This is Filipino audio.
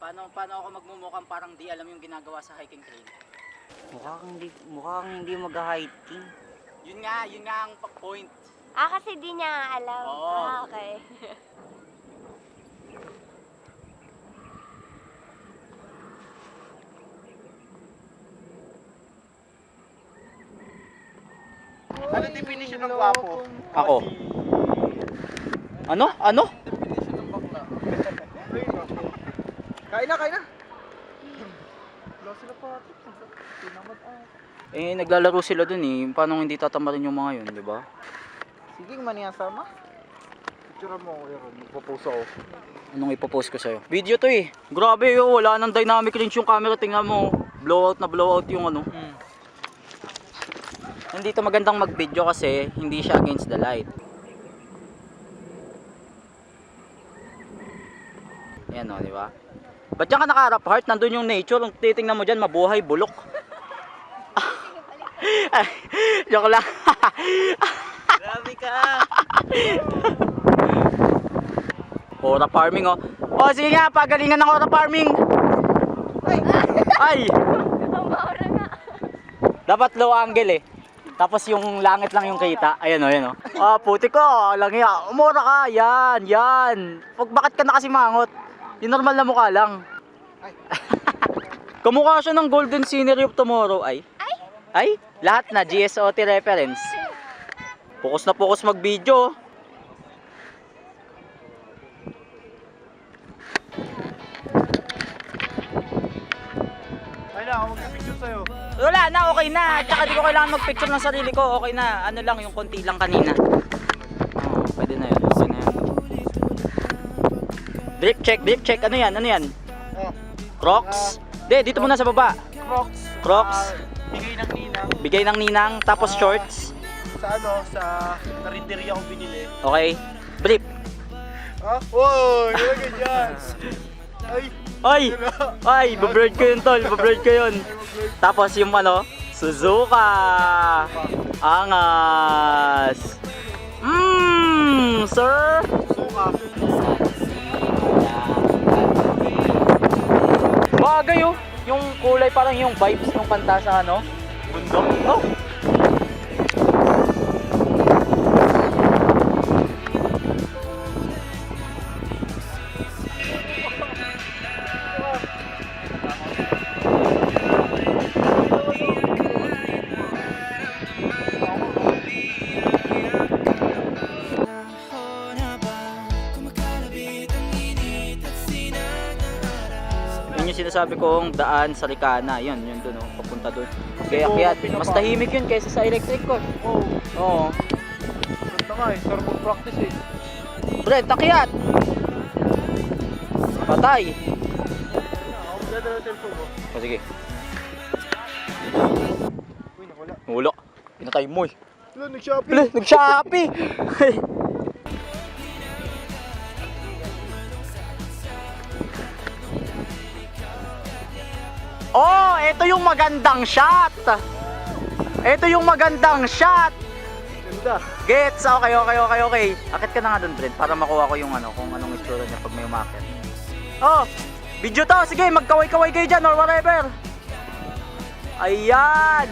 paano ako magmumukhang parang di alam yung ginagawa sa hiking trail? Mukhang hindi mag-hiking. Yun nga ang point. Kasi di niya alam. Oo. Okay. Ano definition ng gwapo? Ako. Ano? Definition ng bakla. Kain na. Wala sila pa. Tinamad Naglalaro sila dun Paano hindi tatamarin yung mga yun, di ba? Sige, maniya sama. Picture mo ako yun. Ipopost ako. Anong ipopost ko sa'yo? Video to Grabe wala nang dynamic range yung camera. Tingnan mo. Blowout yung ano. Hindi to magandang mag-video kasi hindi siya against the light. Yan di ba? Ba't diyan ka naka-harap heart? Nandun yung nature. Kung titingnan mo dyan, mabuhay, bulok. Joke lang. Grabe ka! Ora farming sige nga, pagalingan ng ora farming. Ay! Maura nga. Dapat low angle Tapos yung langit lang yung kita. Ayan puti ko, lang yan. Umura ka, yan. Bakit ka na kasi mangot? Yung normal na mukha lang. Kamukha siya ng Golden Scenery of Tomorrow. Ay? Lahat na, GSOT reference. Focus na focus mag-video. Ay na, ako mag-picture sa'yo. Wala na, okay na. Tsaka di ko kailangan mag-picture ng sarili ko. Okay na, ano lang, yung konti lang kanina. Pwede na yun, okay na yun. Drip check. Ano yan? Crocs? Dito muna sa baba. Crocs. Bigay ng ninang. Tapos shorts. Sa karinderya ko binili. Okay. Brief. Wow, ilagay dyan. Ay, babride ko yun tol. Tapos yung Suzuka. Angas. Sir. Suka. Bagay yung kulay parang yung vibes ng kanta sa bundok. Yung sinasabi kong daan sa Ricana, yun doon papunta doon. Kaya mas tahimik yun kaysa sa electric ko. Oo. Ganda nga sarap mag-practice Brad, takyat! Patay! Ako magdadala ng cellphone mo. Sige. Uy, nawala. Wala. Pinatay mo Nag-shopping. Nag-Shopee! Ito yung magandang shot. Ganda. Gets. Okay. Akit ka na nga dun, Brent, para makuha ko yung kung anong itsura niya pag may umakit. Video to. Sige, magkaway-kaway kayo dyan or whatever. Ayan.